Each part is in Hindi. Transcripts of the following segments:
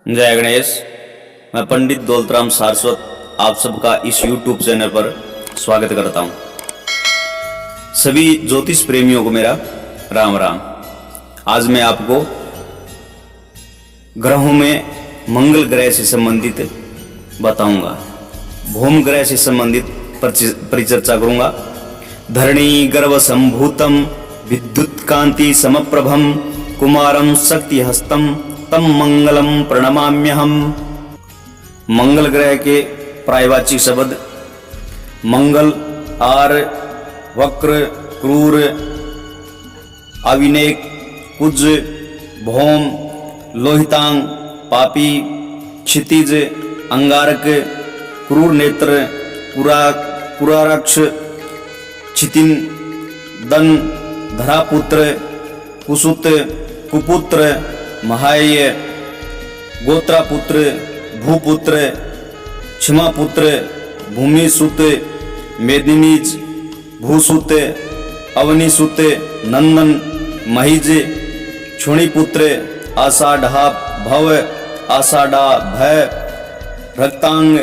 जय गणेश। मैं पंडित दौलतराम सारस्वत आप सबका इस YouTube चैनल पर स्वागत करता हूं। सभी ज्योतिष प्रेमियों को मेरा राम राम। आज मैं आपको ग्रहों में मंगल ग्रह से संबंधित बताऊंगा, भूम ग्रह से संबंधित परिचर्चा करूंगा। धरणी गर्भ संभूतम विद्युत कांति समप्रभम कुमारम शक्ति हस्तम तम मंगलम प्रणमाम्यहम। मंगल ग्रह के प्रायवाचिक शब्द मंगल, आर, वक्र, क्रूर, अविनेक, कुज, भौम, लोहितांग, पापी, क्षितिज, अंगारक, क्रूर नेत्र, पुरारक्ष, क्षितिन, दन, धरापुत्र, कुसुत, कुपुत्र, महाय, गोत्रापुत्र, भूपुत्र, क्षमापुत्र, भूमिसुत, मेदिनीज, भूसुत, अवनीसुत, नंदन, महिज, क्षुणिपुत्र, आषाढ़ा भव, आषाढ़ा भय, रक्तांग,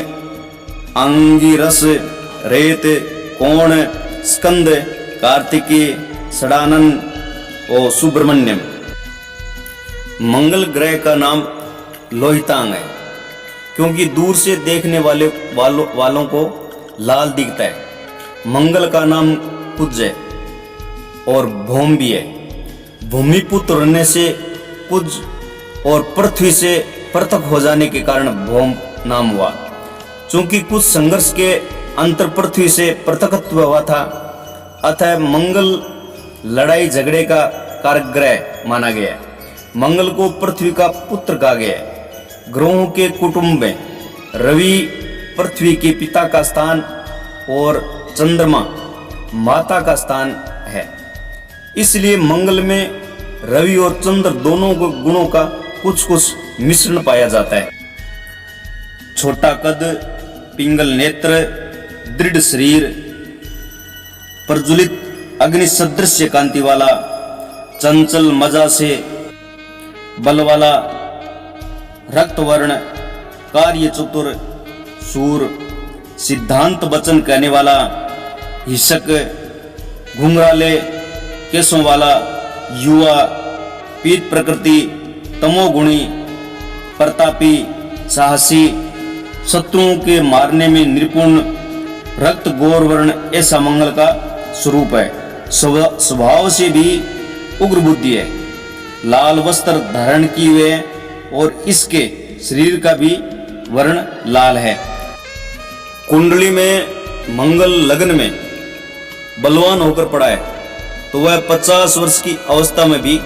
अंगिरस, रेत, कोण, स्कंद, कार्तिकी, षडानन और सुब्रमण्यम। मंगल ग्रह का नाम लोहितांग है क्योंकि दूर से देखने वालों को लाल दिखता है। मंगल का नाम कुज है और भौम भी है। भूमिपुत्र रहने से कुज और पृथ्वी से पृथक हो जाने के कारण भौम नाम हुआ। चूंकि कुछ संघर्ष के अंतर पृथ्वी से पृथकत्व हुआ था, अतः मंगल लड़ाई झगड़े का कारक ग्रह माना गया। मंगल को पृथ्वी का पुत्र कहा गया है। ग्रहों के कुटुंब में रवि पृथ्वी के पिता का स्थान और चंद्रमा माता का स्थान है। इसलिए मंगल में रवि और चंद्र दोनों गुणों का कुछ कुछ मिश्रण पाया जाता है। छोटा कद, पिंगल नेत्र, दृढ़ शरीर, प्रज्वलित अग्नि सदृश कांति वाला, चंचल मजा से बल वाला, रक्त वर्ण, कार्य चतुर, सूर, सिद्धांत वचन कहने वाला, हिंसक, घुंघराले केसों वाला, युवा, पीत प्रकृति, तमोगुणी, प्रतापी, साहसी, शत्रुओं के मारने में निपुण, रक्त गौर वर्ण ऐसा मंगल का स्वरूप है। स्वभाव से भी उग्र बुद्धि है। लाल वस्त्र धारण किए हुए और इसके शरीर का भी वर्ण लाल है। कुंडली में मंगल लग्न में बलवान होकर पड़ा है तो वह 50 वर्ष की अवस्था में भी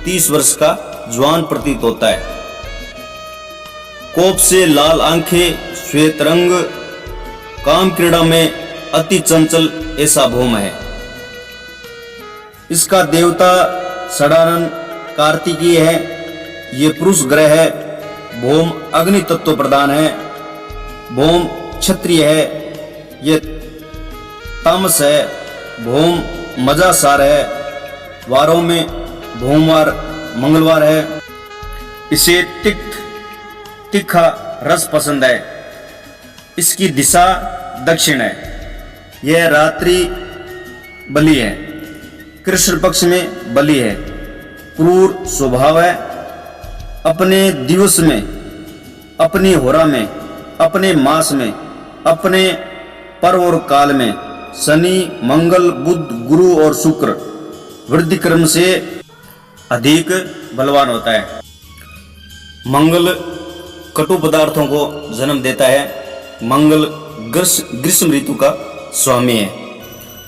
30 वर्ष का जवान प्रतीत होता है। कोप से लाल आंखें, श्वेत रंग, काम क्रीड़ा में अति चंचल ऐसा भौम है। इसका देवता षडानन कार्तिकीय है। ये पुरुष ग्रह है। भौम अग्नि तत्व प्रधान है। भौम क्षत्रिय है। ये तामस है। भौम मजासार है। वारों में भौमवार मंगलवार है। इसे तीखा रस पसंद है। इसकी दिशा दक्षिण है। यह रात्रि बलि है। कृष्ण पक्ष में बलि है। क्रूर स्वभाव है। अपने दिवस में, अपनी होरा में, अपने मास में, अपने पर्व और काल में शनि, मंगल, बुध, गुरु और शुक्र वृद्धि क्रम से अधिक बलवान होता है। मंगल कटु पदार्थों को जन्म देता है। मंगल ग्रीष्म ऋतु का स्वामी है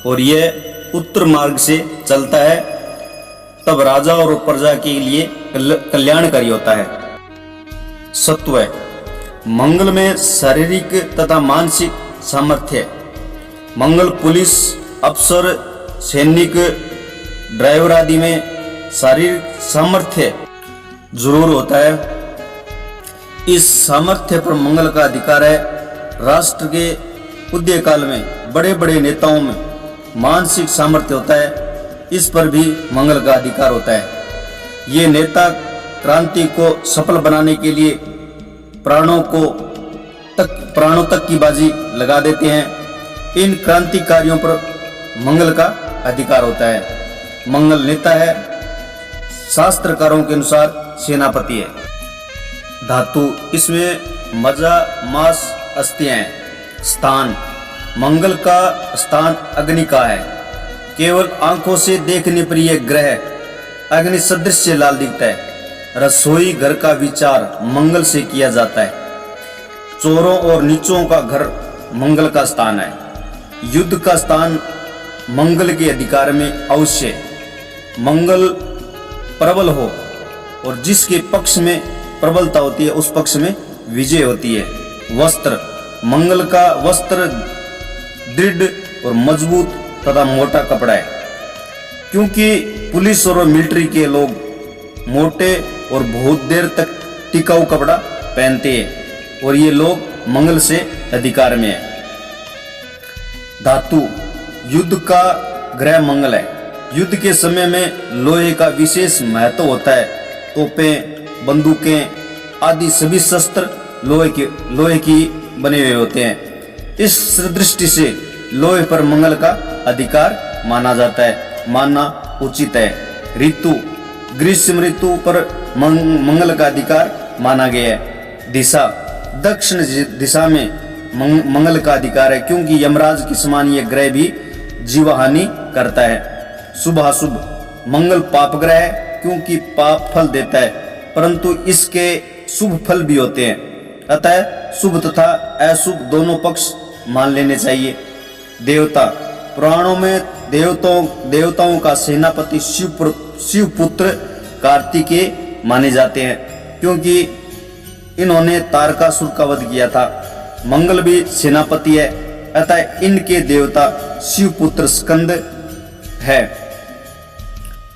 और यह उत्तर मार्ग से चलता है, तब राजा और प्रजा के लिए कल्याणकारी होता है। सत्व है। मंगल में शारीरिक तथा मानसिक सामर्थ्य है। मंगल पुलिस, अफसर, सैनिक, ड्राइवर आदि में शारीरिक सामर्थ्य जरूर होता है। इस सामर्थ्य पर मंगल का अधिकार है। राष्ट्र के उदय काल में बड़े बड़े नेताओं में मानसिक सामर्थ्य होता है। इस पर भी मंगल का अधिकार होता है। ये नेता क्रांति को सफल बनाने के लिए प्राणों तक की बाजी लगा देते हैं। इन क्रांतिकारियों पर मंगल का अधिकार होता है। मंगल नेता है, शास्त्रकारों के अनुसार सेनापति है। धातु, इसमें मज्जा, मांस, अस्थियां हैं। स्थान, मंगल का स्थान अग्नि का है। केवल आंखों से देखने पर यह ग्रह अग्नि सदृश से लाल दिखता है। रसोई घर का विचार मंगल से किया जाता है। चोरों और नीचों का घर मंगल का स्थान है। युद्ध का स्थान मंगल के अधिकार में अवश्य। मंगल प्रबल हो और जिसके पक्ष में प्रबलता होती है उस पक्ष में विजय होती है। वस्त्र, मंगल का वस्त्र दृढ़ और मजबूत तथा मोटा कपड़ा है, क्योंकि पुलिस और मिलिट्री के लोग मोटे और बहुत देर तक टिकाऊ कपड़ा पहनते हैं और ये लोग मंगल से अधिकार में है। धातु, युद्ध का ग्रह मंगल है। युद्ध के समय में लोहे का विशेष महत्व होता है। तोपें, बंदूकें आदि सभी शस्त्र लोहे की बने हुए होते हैं। इस दृष्टि से लोहे पर मंगल का अधिकार माना जाता है, मानना उचित है। ऋतु, ग्रीष्म ऋतु पर मंगल का अधिकार माना गया है। दिशा, दक्षिण दिशा में मंगल का अधिकार है, क्योंकि यमराज के समान यह ग्रह भी जीवहानि करता है। शुभ अशुभ, मंगल पाप ग्रह है, क्योंकि पाप फल देता है, परंतु इसके शुभ फल भी होते हैं। अतः शुभ तथा अशुभ दोनों पक्ष मान लेने चाहिए। देवता, पुराणों में देवताओं का सेनापति शिव पुत्र कार्तिकेय माने जाते हैं, क्योंकि इन्होंने तारकासुर का वध किया था। मंगल भी सेनापति है, अतः इनके देवता शिव पुत्र स्कंद है।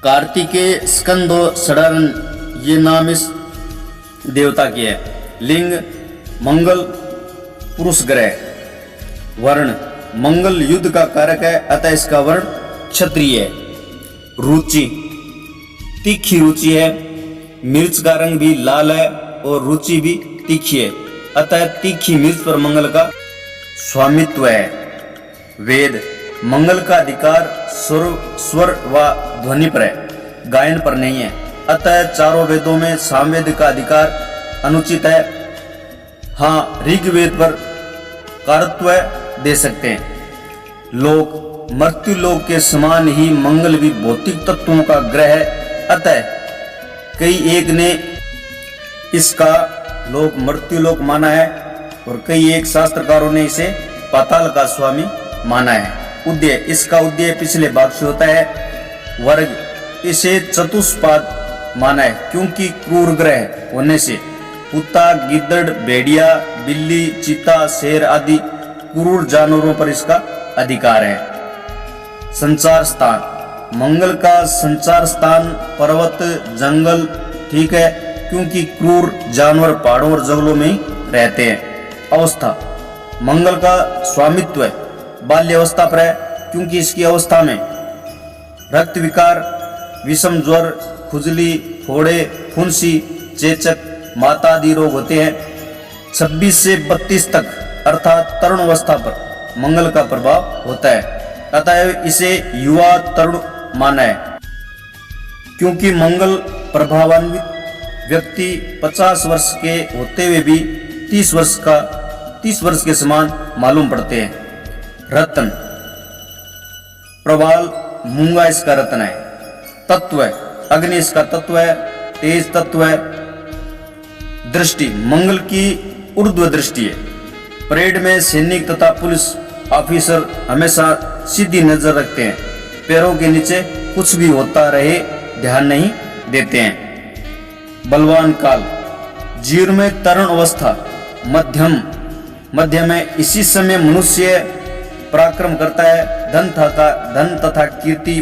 कार्तिकेय, स्कंद और षडानन ये नाम इस देवता के है। लिंग, मंगल पुरुष ग्रह। वर्ण, मंगल युद्ध का कारक है, अतः इसका वर्ण क्षत्रिय है। रुचि, तीखी रुचि है। मिर्च का रंग भी लाल है और रुचि भी तीखी है, अतः तीखी मिर्च पर मंगल का स्वामित्व है। वेद, मंगल का अधिकार स्वर व ध्वनि पर है, गायन पर नहीं है, अतः चारों वेदों में सामवेद का अधिकार अनुचित है। हाँ, ऋग्वेद पर कारत्व दे सकते हैं। लोक, मृत्यु लोक के समान ही मंगल भी भौतिक तत्वों का ग्रह है, अतः कई एक ने इसका लोक मृत्यु लोक माना है और कई एक शास्त्रकारों ने इसे पाताल का स्वामी माना है। उदय, इसका उदय पिछले भाग से होता है। वर्ग, इसे चतुष्पाद माना है, क्योंकि क्रूर ग्रह होने से कुत्ता, गिद्दड़, भेड़िया, बिल्ली, चीता, शेर आदि क्रूर जानवरों पर इसका अधिकार है। संचार स्थान, मंगल का संचार स्थान पर्वत, जंगल ठीक है, क्योंकि क्रूर जानवर पहाड़ों और जंगलों में ही रहते हैं। अवस्था, मंगल का स्वामित्व बाल्यावस्था पर है, क्योंकि इसकी अवस्था में रक्त विकार, विषम ज्वर, खुजली, फोड़े, फुंसी, चेचक, माता आदि रोग होते हैं। 26 से 32 तक अर्थात तरुण अवस्था पर मंगल का प्रभाव होता है, अतः इसे युवा तरुण माना है, क्योंकि मंगल प्रभावान्वित व्यक्ति 50 वर्ष के होते हुए भी 30 वर्ष के समान मालूम पड़ते हैं। रत्न, प्रवाल, मूंगा इसका रत्न है। तत्व, अग्नि इसका तत्व है, तेज तत्व है। दृष्टि, मंगल की ऊर्ध्व दृष्टि है। परेड में सैनिक तथा पुलिस ऑफिसर हमेशा सीधी नजर रखते हैं, पैरों के नीचे कुछ भी होता रहे ध्यान नहीं देते हैं। बलवान काल, जीवन में तरुण अवस्था मध्यम है, इसी समय मनुष्य पराक्रम करता है, धन तथा कीर्ति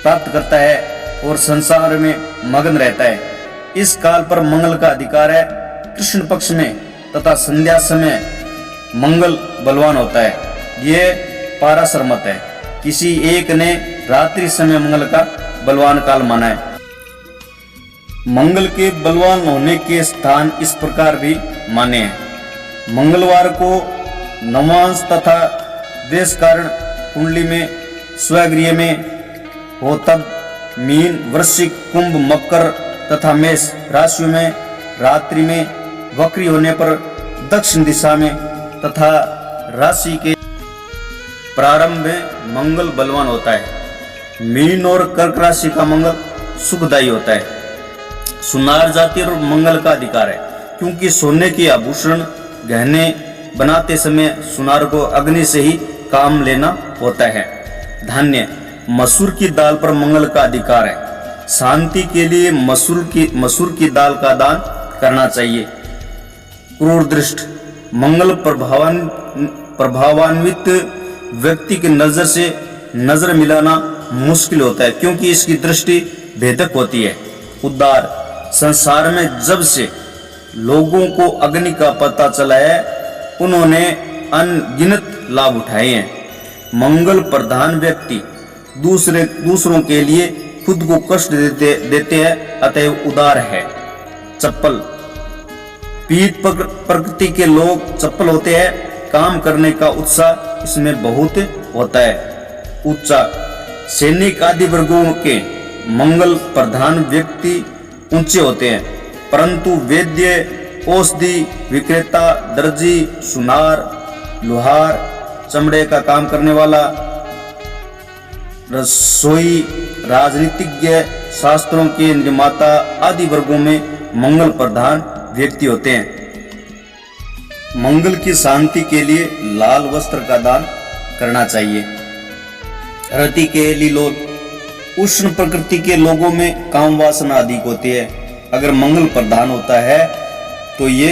प्राप्त करता है और संसार में मगन रहता है। इस काल पर मंगल का अधिकार है। कृष्ण पक्ष में तथा संध्या समय मंगल बलवान होता है। यह पाराशरमत है। किसी एक ने रात्रि समय मंगल का बलवान काल माना है। मंगल के बलवान होने के स्थान इस प्रकार भी माने हैं। मंगलवार को नवांश तथा देश कारण कुंडली में स्वगृह में हो तब मीन, वृश्चिक, कुंभ, मकर तथा मेष राशियों में रात्रि में वक्री होने पर दक्षिण दिशा में तथा राशि के प्रारंभ में मंगल बलवान होता है। मीन और कर्क राशि का मंगल सुखदायी होता है। सुनार जाति और मंगल का अधिकार है, क्योंकि सोने के आभूषण गहने बनाते समय सुनार को अग्नि से ही काम लेना होता है। धान्य, मसूर की दाल पर मंगल का अधिकार है। शांति के लिए मसूर की दाल का दान करना चाहिए। क्रूर दृष्टि, मंगल प्रभावान्वित व्यक्ति की नजर से नजर मिलाना मुश्किल होता है, क्योंकि इसकी दृष्टि भेदक होती है। उद्धार, संसार में जब से लोगों को अग्नि का पता चला है उन्होंने अनगिनत लाभ उठाए हैं। मंगल प्रधान व्यक्ति दूसरों के लिए खुद को कष्ट देते हैं, अतएव उदार है। चप्पल, पीठ प्रकृति के लोग चप्पल होते हैं। काम करने का उत्साह इसमें बहुत होता है। ऊंचा, सैनिक आदि वर्गों के मंगल प्रधान व्यक्ति ऊंचे होते हैं, परंतु वैद्य, औषधि विक्रेता, दर्जी, सुनार, लोहार, चमड़े का काम करने वाला, रसोई, राजनीतिज्ञ, शास्त्रों के निर्माता आदि वर्गों में मंगल प्रधान व्यक्ति होते हैं। मंगल की शांति के लिए लाल वस्त्र का दान करना चाहिए। रति के लीलोल, उष्ण प्रकृति के लोगों में काम वासना अधिक होती है। अगर मंगल प्रधान होता है तो ये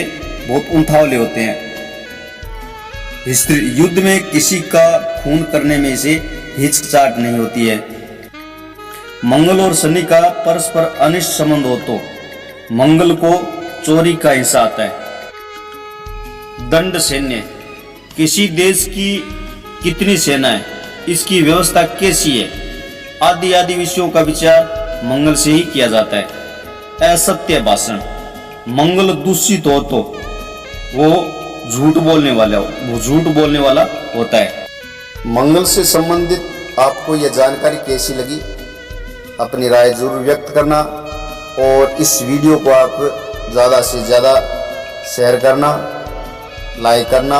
बहुत उठावले होते हैं। युद्ध में किसी का खून करने में से हिचकिचाहट नहीं होती है। मंगल और शनि का परस्पर अनिष्ट संबंध हो तो मंगल को चोरी का हिस्सा आता है। दंड सैन्य, किसी देश की कितनी सेना है, इसकी व्यवस्था कैसी है, आदि आदि विषयों का विचार मंगल से ही किया जाता है। असत्य भाषण, मंगल दूषित हो तो वो झूठ बोलने वाला होता है। मंगल से संबंधित आपको यह जानकारी कैसी लगी, अपनी राय जरूर व्यक्त करना और इस वीडियो को आप ज़्यादा से ज़्यादा शेयर करना, लाइक करना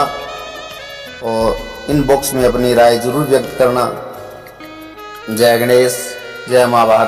और इनबॉक्स में अपनी राय जरूर व्यक्त करना। जय गणेश, जय माँ भारत।